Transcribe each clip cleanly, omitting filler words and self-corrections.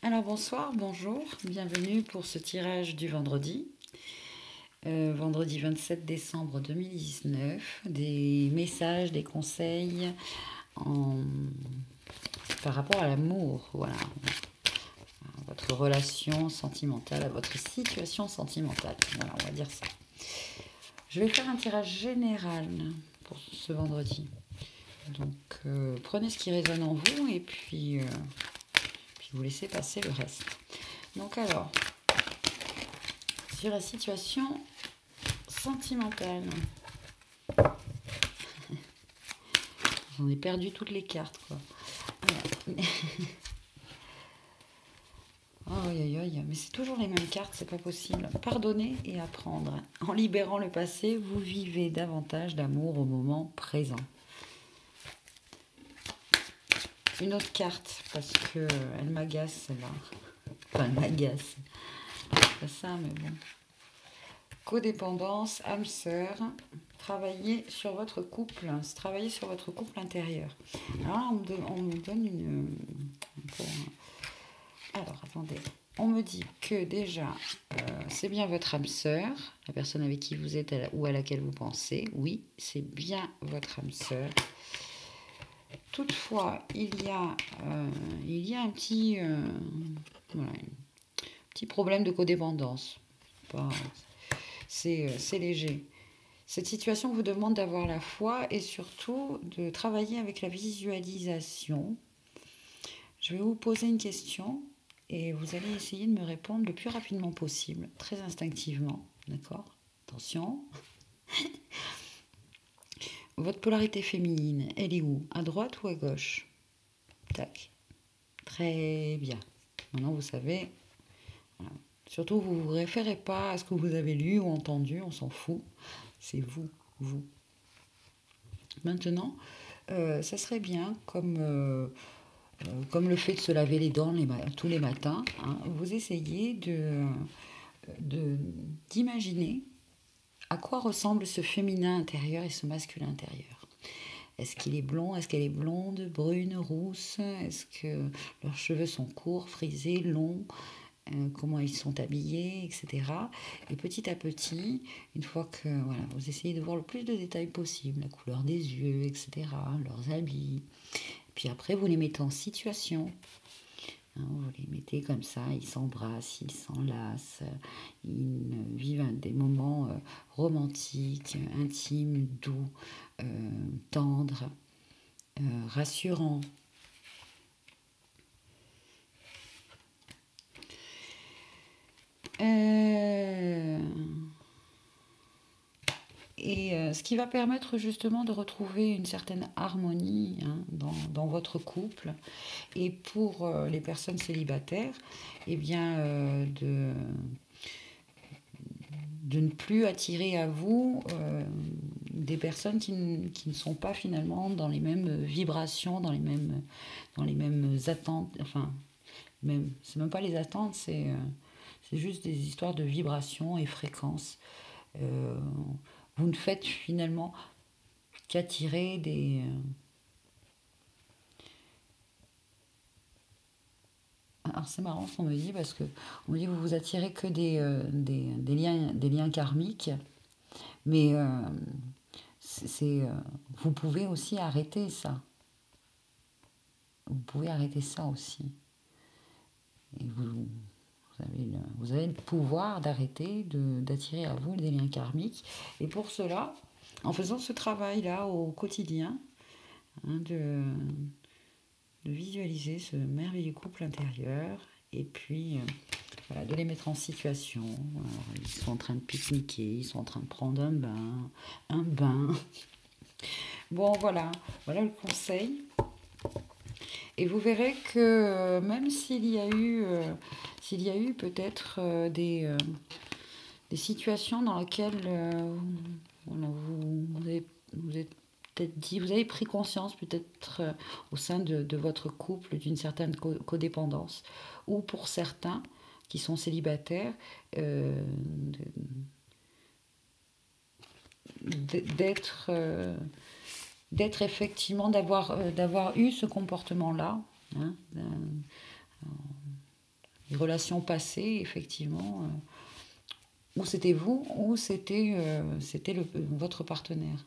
Alors bonsoir, bonjour, bienvenue pour ce tirage du vendredi, vendredi 27 décembre 2019, des messages, des conseils en- par rapport à l'amour, voilà, à votre relation sentimentale, à votre situation sentimentale, voilà, on va dire ça. Je vais faire un tirage général pour ce vendredi, donc prenez ce qui résonne en vous et puis vous laissez passer le reste. Donc alors, sur la situation sentimentale, j'en ai perdu toutes les cartes, quoi. Aïe, aïe, aïe, mais c'est toujours les mêmes cartes, c'est pas possible. Pardonner et apprendre. En libérant le passé, vous vivez davantage d'amour au moment présent. Une autre carte, parce que elle m'agace, celle-là. Enfin, elle m'agace. C'est pas ça, mais bon. Codépendance, âme sœur, travailler sur votre couple, travailler sur votre couple intérieur. Alors là, on me donne une... Alors, attendez. On me dit que déjà, c'est bien votre âme sœur, la personne avec qui vous êtes ou à laquelle vous pensez. Oui, c'est bien votre âme sœur. Toutefois, il y a un petit, voilà, un petit problème de codépendance. C'est léger. Cette situation vous demande d'avoir la foi et surtout de travailler avec la visualisation. Je vais vous poser une question et vous allez essayer de me répondre le plus rapidement possible, très instinctivement. D'accord? Attention. Votre polarité féminine, elle est où? À droite ou à gauche? Tac. Très bien. Maintenant, vous savez. Voilà. Surtout, vous ne vous référez pas à ce que vous avez lu ou entendu, on s'en fout. C'est vous, vous. Maintenant, ça serait bien, comme le fait de se laver les dents tous les matins, hein, vous essayez d'imaginer à quoi ressemble ce féminin intérieur et ce masculin intérieur. Est-ce qu'il est blond? Est-ce qu'elle est blonde, brune, rousse? Est-ce que leurs cheveux sont courts, frisés, longs? Comment ils sont habillés, etc. Et petit à petit, une fois que voilà, vous essayez de voir le plus de détails possible, la couleur des yeux, etc., leurs habits. Puis après, vous les mettez en situation. Hein, vous les mettez comme ça, ils s'embrassent, ils s'enlacent, ils vivent des moments romantiques, intimes, doux, tendres, rassurants. Et ce qui va permettre justement de retrouver une certaine harmonie, hein, dans votre couple. Et pour les personnes célibataires, eh bien, de ne plus attirer à vous des personnes qui ne sont pas finalement dans les mêmes vibrations, dans les mêmes attentes. Enfin, c'est même pas les attentes, c'est juste des histoires de vibrations et fréquences. Vous ne faites finalement qu'attirer des... Alors c'est marrant ce qu'on me dit, parce que on me dit que vous attirez que des liens karmiques, mais vous pouvez aussi arrêter ça. Vous pouvez arrêter ça aussi. Et vous avez le pouvoir d'arrêter d'attirer à vous des liens karmiques. Et pour cela, en faisant ce travail-là au quotidien, hein, de visualiser ce merveilleux couple intérieur, et puis voilà, de les mettre en situation. Alors, ils sont en train de pique-niquer, ils sont en train de prendre un bain. Bon, voilà le conseil. Et vous verrez que même s'il y a eu peut-être des situations dans lesquelles voilà, vous êtes peut-être dit, vous avez pris conscience peut-être au sein de votre couple d'une certaine codépendance, ou pour certains qui sont célibataires, d'être effectivement, d'avoir eu ce comportement-là, hein, les relations passées, effectivement, ou c'était vous, ou c'était votre partenaire.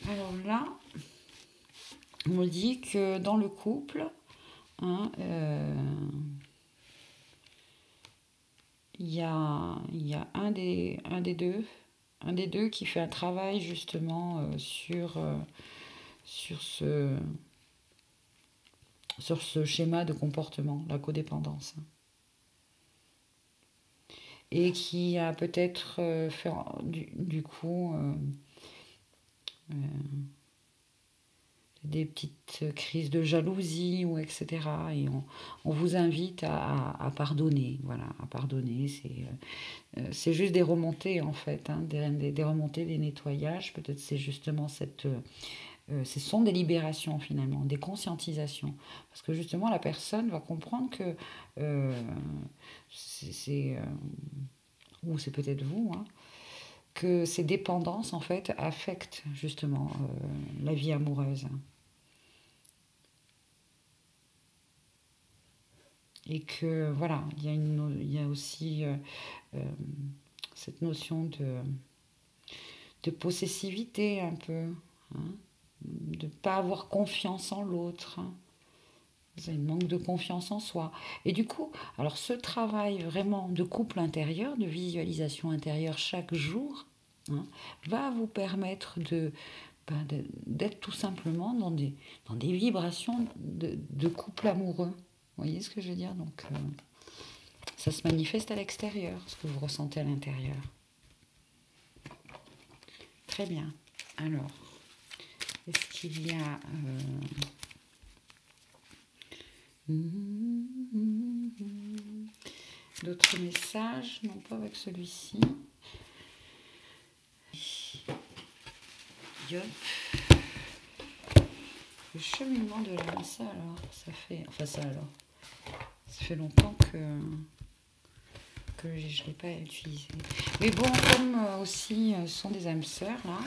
Alors là, on me dit que dans le couple, hein, il y a un des deux qui fait un travail justement sur ce schéma de comportement, la codépendance. Et qui a peut-être fait du coup des petites crises de jalousie ou etc. Et on vous invite à pardonner. Voilà, à pardonner. C'est juste des remontées en fait, hein, des remontées, des nettoyages. Peut-être c'est justement ce sont des libérations finalement, des conscientisations. Parce que justement la personne va comprendre que ou c'est peut-être vous, hein, que ces dépendances en fait affectent justement la vie amoureuse. Et que voilà, il y a aussi cette notion de possessivité un peu, hein, de ne pas avoir confiance en l'autre. Hein. C'est un manque de confiance en soi. Et du coup, alors ce travail vraiment de couple intérieur, de visualisation intérieure chaque jour, hein, va vous permettre d'être tout simplement dans des vibrations de couple amoureux. Vous voyez ce que je veux dire? Donc, ça se manifeste à l'extérieur, ce que vous ressentez à l'intérieur. Très bien. Alors, est-ce qu'il y a... d'autres messages? Non, pas avec celui-ci. Yop. Le cheminement de l'âme, ça alors, ça fait... Enfin ça alors, ça fait longtemps que je ne l'ai pas utilisé. Mais bon, comme aussi ce sont des âmes sœurs, là.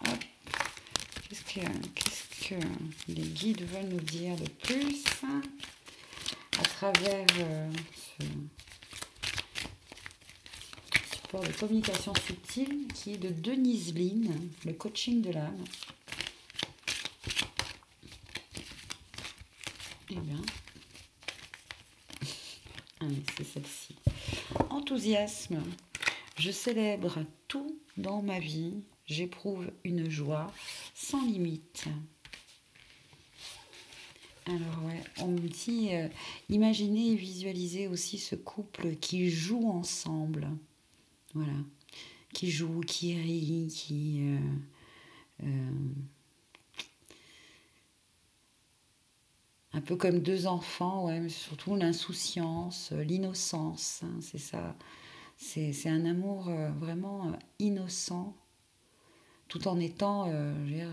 Hop. Qu'est-ce que les guides veulent nous dire de plus à travers ce support de communication subtile qui est de Denise Lynn, le coaching de l'âme. Eh bien, allez, c'est celle-ci. Enthousiasme. Je célèbre tout dans ma vie. J'éprouve une joie sans limite. Alors ouais, on me dit, imaginez et visualisez aussi ce couple qui joue ensemble. Voilà. Qui joue, qui rit, qui... un peu comme deux enfants, ouais, mais surtout l'insouciance, l'innocence, hein, c'est ça. C'est un amour vraiment innocent, tout en étant, je veux dire,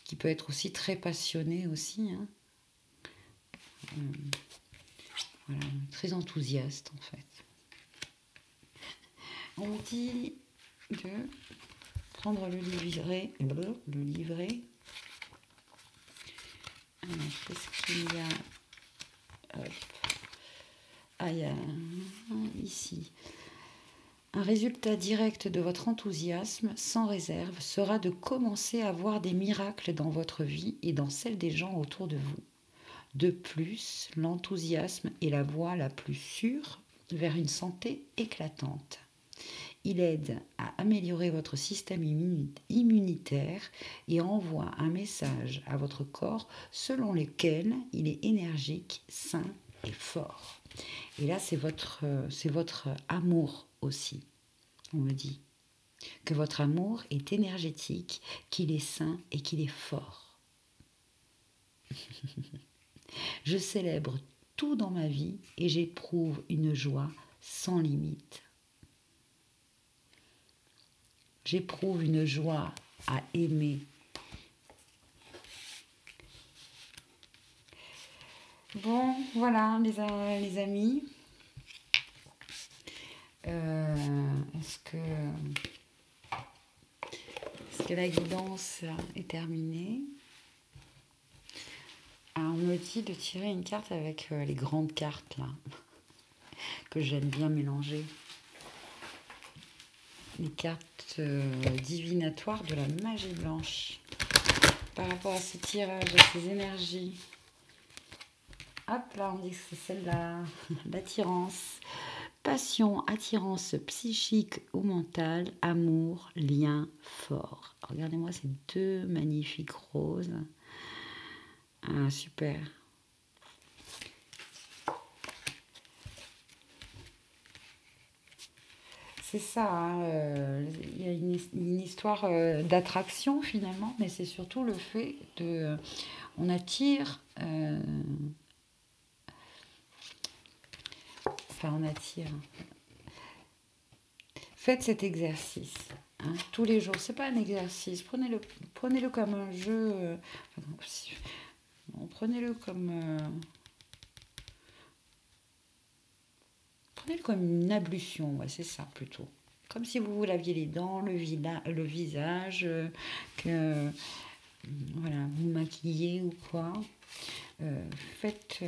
qui peut être aussi très passionné aussi. Hein. Voilà, très enthousiaste en fait. On me dit de prendre le livret. Alors, qu'est-ce qu'il y a? Hop. Ah, il y a ici. Un résultat direct de votre enthousiasme, sans réserve, sera de commencer à voir des miracles dans votre vie et dans celle des gens autour de vous. De plus, l'enthousiasme est la voie la plus sûre vers une santé éclatante. Il aide à améliorer votre système immunitaire et envoie un message à votre corps selon lequel il est énergique, sain et fort. Et là, c'est votre amour aussi. On me dit que votre amour est énergétique, qu'il est sain et qu'il est fort. Je célèbre tout dans ma vie et j'éprouve une joie sans limite. J'éprouve une joie à aimer. Bon, voilà, les amis. Est-ce que la guidance est terminée? Alors, on me dit de tirer une carte avec les grandes cartes, là, que j'aime bien mélanger. Les cartes divinatoires de la magie blanche. Par rapport à ce tirage, à ces énergies. Hop là, on dit que c'est celle-là. L'attirance. Passion, attirance psychique ou mentale, amour, lien fort. Regardez-moi ces deux magnifiques roses. Ah, super. C'est ça, hein, il y a une histoire d'attraction finalement, mais c'est surtout le fait de... on attire... enfin, on attire... Faites cet exercice, hein, tous les jours. C'est pas un exercice. Prenez-le comme un jeu. Prenez-le comme prenez-le comme une ablution. Ouais, c'est ça plutôt. Comme si vous vous laviez les dents, le visage, que voilà, vous maquillez ou quoi. Euh, faites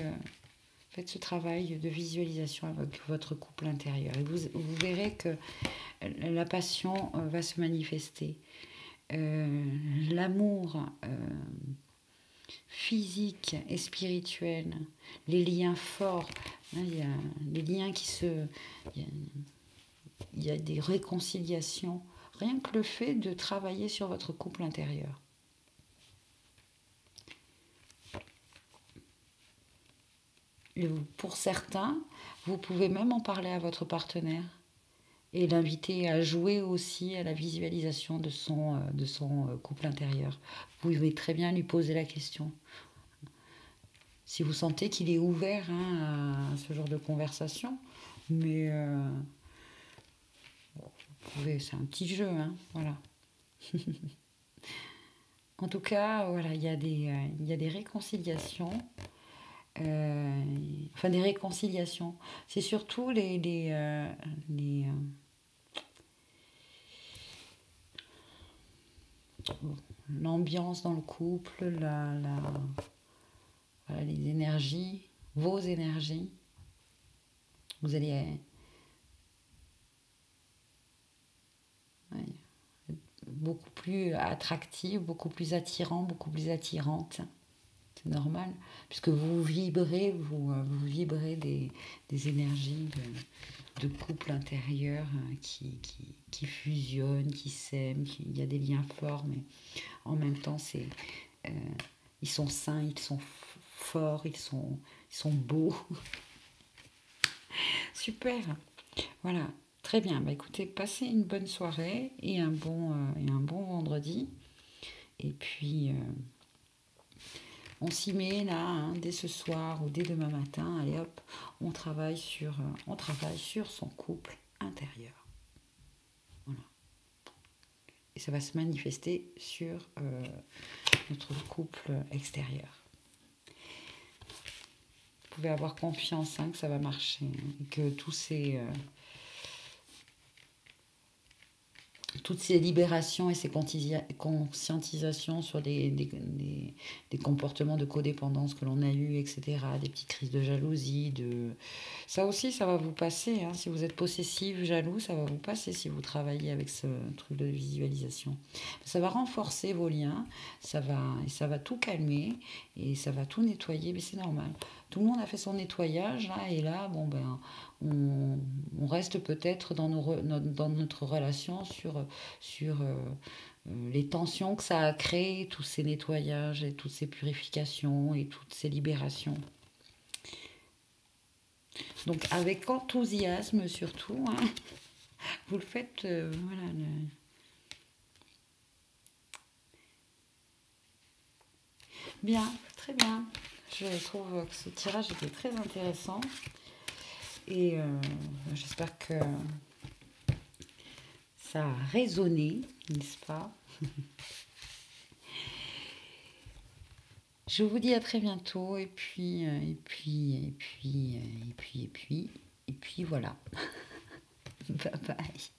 Faites ce travail de visualisation avec votre couple intérieur et vous verrez que la passion va se manifester. L'amour physique et spirituel, les liens forts, hein, il y a des liens qui se... il y a des réconciliations. Rien que le fait de travailler sur votre couple intérieur. Et pour certains, vous pouvez même en parler à votre partenaire et l'inviter à jouer aussi à la visualisation de son couple intérieur. Vous pouvez très bien lui poser la question. Si vous sentez qu'il est ouvert, hein, à ce genre de conversation, mais vous pouvez, c'est un petit jeu, hein, voilà. En tout cas, voilà, il y a des réconciliations. Enfin, des réconciliations. C'est surtout l'ambiance dans le couple, voilà, les énergies, vos énergies. Vous allez ouais, beaucoup plus attractif, beaucoup plus attirant, beaucoup plus attirante. C'est normal, puisque vous vibrez, vous vibrez des énergies de couple intérieur qui fusionnent, qui s'aiment, il y a des liens forts, mais en même temps, euh, ils sont sains, ils sont forts, ils sont beaux. Super, voilà, très bien. Bah, écoutez, passez une bonne soirée et et un bon vendredi. Et puis, on s'y met là, hein, dès ce soir ou dès demain matin. Allez hop, on travaille sur son couple intérieur. Voilà. Et ça va se manifester sur notre couple extérieur. Vous pouvez avoir confiance, hein, que ça va marcher, hein, et que toutes ces libérations et ces conscientisations sur des comportements de codépendance que l'on a eus, etc., des petites crises de jalousie, ça aussi, ça va vous passer, hein. Si vous êtes possessif, jaloux, ça va vous passer si vous travaillez avec ce truc de visualisation. Ça va renforcer vos liens, ça va tout calmer et ça va tout nettoyer, mais c'est normal. Tout le monde a fait son nettoyage, là, et là, bon, ben, on reste peut-être dans notre relation sur les tensions que ça a créé, tous ces nettoyages et toutes ces purifications et toutes ces libérations. Donc avec enthousiasme surtout, hein, vous le faites, voilà. Bien, très bien. Je trouve que ce tirage était très intéressant et j'espère que ça a résonné, n'est-ce pas? Je vous dis à très bientôt et puis voilà. Bye bye.